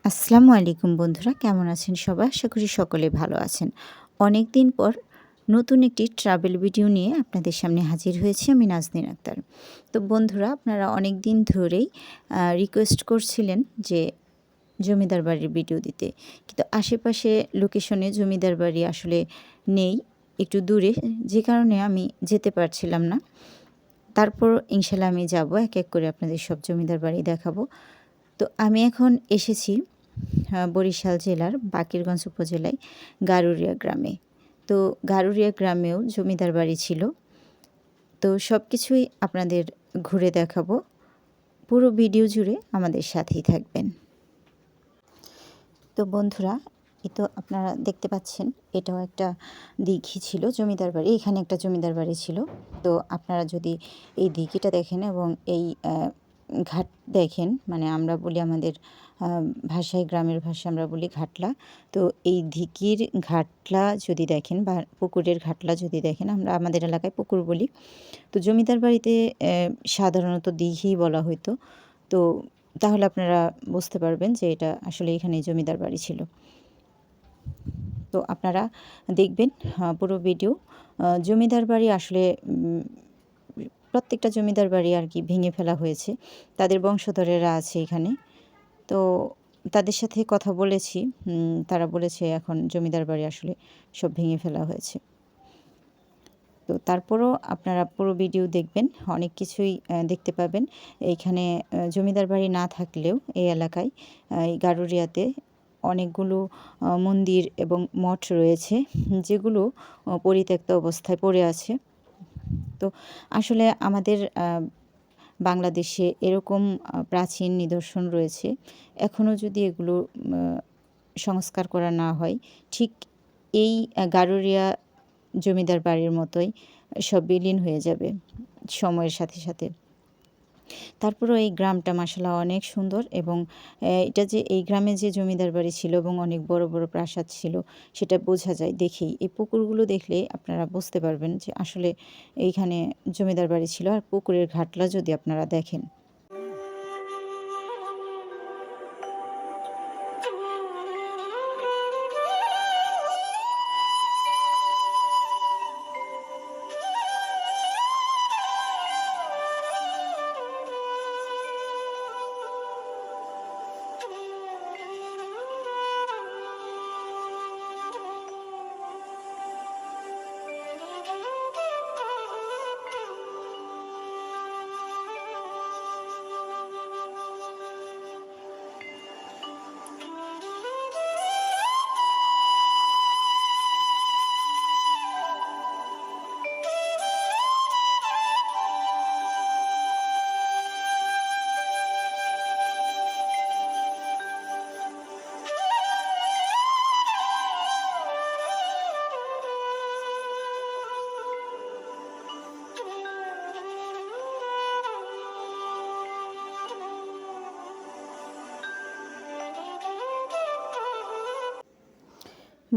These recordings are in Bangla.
আসসালামু আলাইকুম বন্ধুরা, কেমন আছেন সবাই? আশা করি সকলে ভালো আছেন। অনেক দিন পর নতুন একটি ট্রাভেল ভিডিও নিয়ে আপনাদের সামনে হাজির হয়েছি আমি নাজনীন আক্তার। তো বন্ধুরা, আপনারা অনেক দিন ধরেই রিকোয়েস্ট করছিলেন যে জমিদার বাড়ির ভিডিও দিতে। কিন্তু আশেপাশে লোকেশনে জমিদার বাড়ি আসলে নেই, একটু দূরে, যে কারণে আমি যেতে পারছিলাম না। তারপর ইনশাল্লাহ আমি যাব, এক এক করে আপনাদের সব জমিদার বাড়ি দেখাবো। তো আমি এখন এসেছি বরিশাল জেলার বাকেরগঞ্জ উপজেলায় গারুরিয়া গ্রামে। তো গারুরিয়া গ্রামেও জমিদার বাড়ি ছিল। তো সব কিছুই আপনাদের ঘুরে দেখাবো। পুরো ভিডিও জুড়ে আমাদের সাথেই থাকবেন। তো বন্ধুরা, এই তো আপনারা দেখতে পাচ্ছেন, এটাও একটা দিঘি ছিল, জমিদার বাড়ি। এখানে একটা জমিদার বাড়ি ছিল। তো আপনারা যদি এই দিঘিটা দেখেন এবং এই ঘাট দেখেন, মানে আমরা বলি আমাদের ভাষায়, গ্রামের ভাষায় আমরা বলি ঘাটলা। তো এই দিঘির ঘাটলা যদি দেখেন বা পুকুরের ঘাটলা যদি দেখেন, আমরা আমাদের এলাকায় পুকুর বলি। তো জমিদার বাড়িতে সাধারণত দিঘি বলা হইতো। তো তাহলে আপনারা বুঝতে পারবেন যে এটা আসলে এখানে জমিদার বাড়ি ছিল। তো আপনারা দেখবেন পুরো ভিডিও। জমিদার বাড়ি আসলে প্রত্যেকটা জমিদার বাড়ি আর কি ভেঙে ফেলা হয়েছে, তাদের বংশধরেরা আছে এখানে। তো তাদের সাথে কথা বলেছি, তারা বলেছে এখন জমিদার বাড়ি আসলে সব ভেঙে ফেলা হয়েছে। তো তারপরও আপনারা পুরো ভিডিও দেখবেন, অনেক কিছুই দেখতে পাবেন। এইখানে জমিদার বাড়ি না থাকলেও এই এলাকায়, এই গারুরিয়াতে অনেকগুলো মন্দির এবং মঠ রয়েছে, যেগুলো পরিত্যক্ত অবস্থায় পড়ে আছে। তো আসলে আমাদের বাংলাদেশে এরকম প্রাচীন নিদর্শন রয়েছে। এখনও যদি এগুলো সংস্কার করা না হয়, ঠিক এই গারুরিয়া জমিদার বাড়ির মতোই সব বিলীন হয়ে যাবে সময়ের সাথে সাথে। তারপরেও এই গ্রামটা মাশাআল্লাহ অনেক সুন্দর, এবং এটা যে এই গ্রামে যে জমিদার বাড়ি ছিল এবং অনেক বড় বড় প্রাসাদ ছিল, সেটা বোঝা যায় দেখেই। এই পুকুরগুলো দেখলে আপনারা বুঝতে পারবেন যে আসলে এইখানে জমিদার বাড়ি ছিল। আর পুকুরের ঘাটলা যদি আপনারা দেখেন,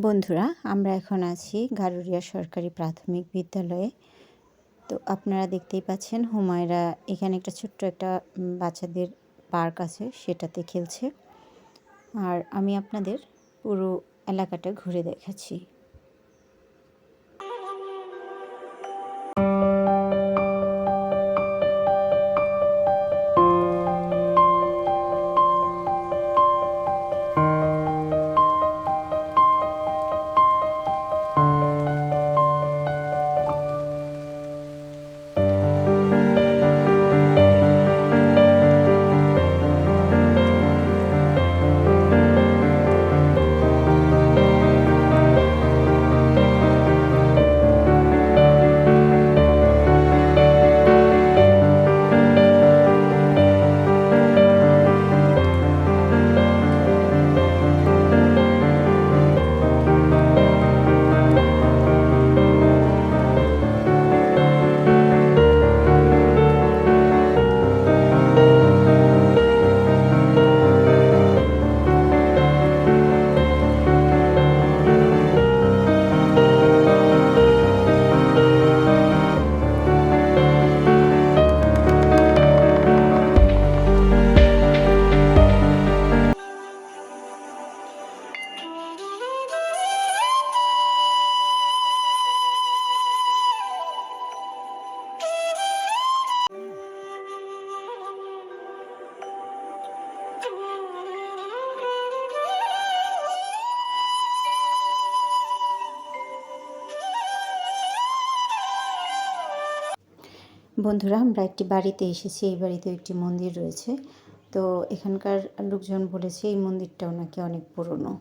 বন্ধুরা, আমরা এখন আছি গারুরিয়া সরকারি প্রাথমিক বিদ্যালয়ে। তো আপনারা দেখতেই পাচ্ছেন, হুমায়রা এখানে একটা ছোট্ট একটা বাচ্চাদের পার্ক আছে, সেটাতে খেলছে। আর আমি আপনাদের পুরো এলাকাটা ঘুরে দেখাচ্ছি। বন্ধুরা, আমরা একটি বাড়িতে এসেছি। এই বাড়িতেও একটি মন্দির রয়েছে। তো এখানকার লোকজন বলেছে এই মন্দিরটাও নাকি অনেক পুরনো।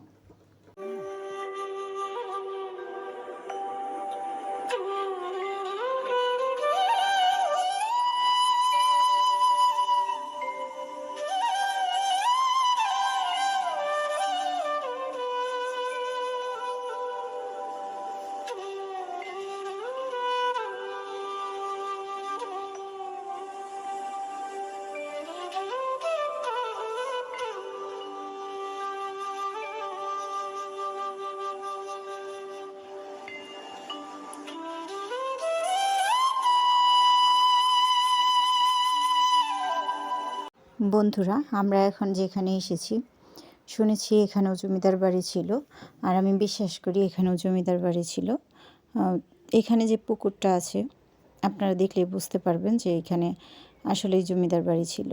বন্ধুরা, আমরা এখন যেখানে এসেছি শুনেছি এখানেও জমিদার বাড়ি ছিল, আর আমি বিশ্বাস করি এখানেও জমিদার বাড়ি ছিল। এখানে যে পুকুরটা আছে আপনারা দেখলে বুঝতে পারবেন যে এখানে আসলেই জমিদার বাড়ি ছিল।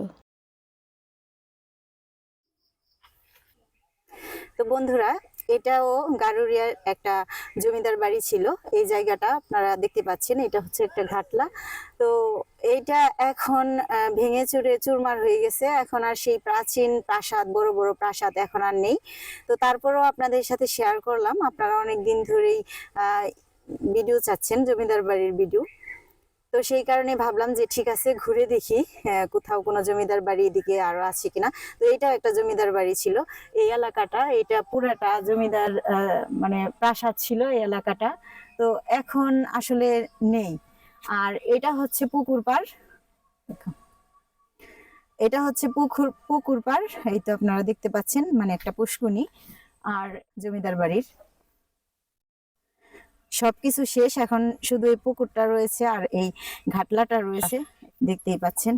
তো বন্ধুরা, এটাও গারুরিয়ার একটা জমিদার বাড়ি ছিল। এই জায়গাটা আপনারা দেখতে পাচ্ছেন, এটা হচ্ছে একটা ঘাটলা। তো এইটা এখন ভেঙে চুরে চুরমার হয়ে গেছে। এখন আর সেই প্রাচীন প্রাসাদ, বড় বড় প্রাসাদ এখন আর নেই। তো তারপরেও আপনাদের সাথে শেয়ার করলাম। আপনারা অনেক দিন ধরেই ভিডিও চাচ্ছেন, জমিদার বাড়ির ভিডিও। তো সেই কারণে ভাবলাম যে ঠিক আছে, ঘুরে দেখি কোথাও কোনো জমিদার বাড়ি এদিকে আরো আছে কিনা। তো এটাও একটা জমিদার বাড়ি ছিল। এই এলাকাটা, এটা পুরাটা জমিদার মানে প্রাসাদ ছিল এই এলাকাটা। তো এখন আসলে নেই। আর এটা হচ্ছে পুকুর পাড়। এটা হচ্ছে পুকুর পাড়। এই তো আপনারা দেখতে পাচ্ছেন, মানে একটা পুষ্কুনি আর জমিদার বাড়ির সবকিছু শেষ। এখন শুধু এই পুকুরটা রয়েছে আর এই ঘাটলাটা রয়েছে, দেখতেই পাচ্ছেন।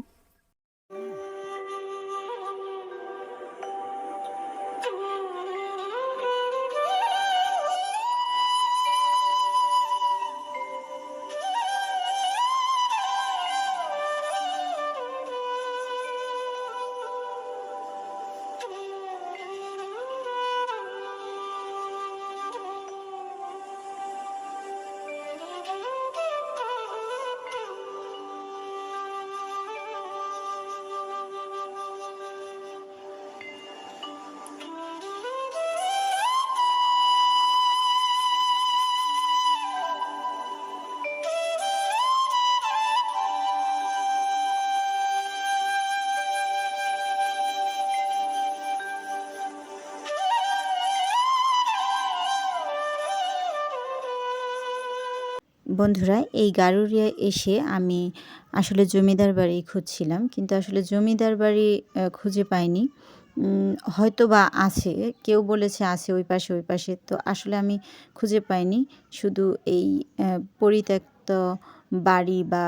বন্ধুরা, এই গারুরিয়ায় এসে আমি আসলে জমিদার বাড়ি খুঁজছিলাম, কিন্তু আসলে জমিদার বাড়ি খুঁজে পাইনি। হয়তো বা আছে, কেউ বলেছে আছে ওই পাশে ওই পাশে, তো আসলে আমি খুঁজে পাইনি। শুধু এই পরিত্যক্ত বাড়ি বা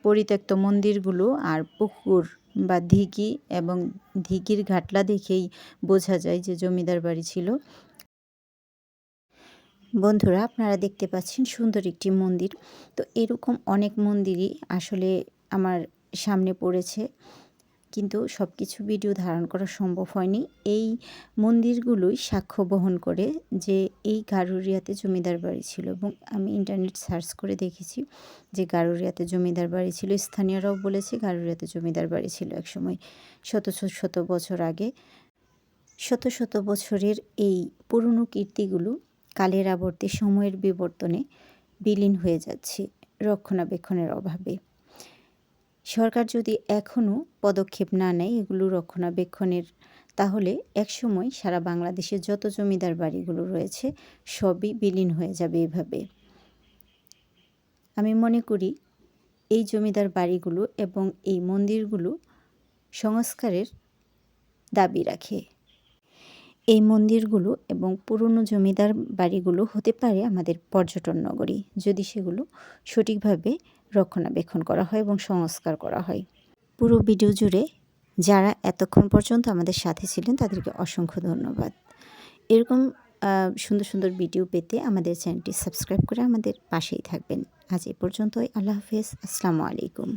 পরিত্যক্ত মন্দিরগুলো আর পুকুর বা দিঘি, এবং দিঘির ঘাটলা দেখেই বোঝা যায় যে জমিদার বাড়ি ছিল। বন্ধুরা, আপনারা দেখতে পাচ্ছেন সুন্দর একটি মন্দির। তো এরকম অনেক মন্দিরই আসলে আমার সামনে পড়েছে, কিন্তু সব কিছু ভিডিও ধারণ করা সম্ভব হয়নি। এই মন্দিরগুলোই সাক্ষ্য বহন করে যে এই গারুরিয়াতে জমিদার বাড়ি ছিল, এবং আমি ইন্টারনেট সার্চ করে দেখেছি যে গারুরিয়াতে জমিদার বাড়ি ছিল। স্থানীয়রাও বলেছে গারুরিয়াতে জমিদার বাড়ি ছিল একসময়, শত শত বছর আগে। শত শত বছরের এই পুরনো কীর্তিগুলো কালের আবর্তে, সময়ের বিবর্তনে বিলীন হয়ে যাচ্ছে রক্ষণাবেক্ষণের অভাবে। সরকার যদি এখনও পদক্ষেপ না নেয় এগুলো রক্ষণাবেক্ষণের, তাহলে একসময় সারা বাংলাদেশে যত জমিদার বাড়িগুলো রয়েছে সবই বিলীন হয়ে যাবে এভাবে। আমি মনে করি এই জমিদার বাড়িগুলো এবং এই মন্দিরগুলো সংস্কারের দাবি রাখে। এই মন্দিরগুলো এবং পুরনো জমিদার বাড়িগুলো হতে পারে আমাদের পর্যটন নগরী, যদি সেগুলো সঠিকভাবে রক্ষণাবেক্ষণ করা হয় এবং সংস্কার করা হয়। পুরো ভিডিও জুড়ে যারা এতক্ষণ পর্যন্ত আমাদের সাথে ছিলেন তাদেরকে অসংখ্য ধন্যবাদ। এরকম সুন্দর সুন্দর ভিডিও পেতে আমাদের চ্যানেলটি সাবস্ক্রাইব করে আমাদের পাশেই থাকবেন। আজ এ পর্যন্তই। আল্লাহ হাফেজ। আসসালামু আলাইকুম।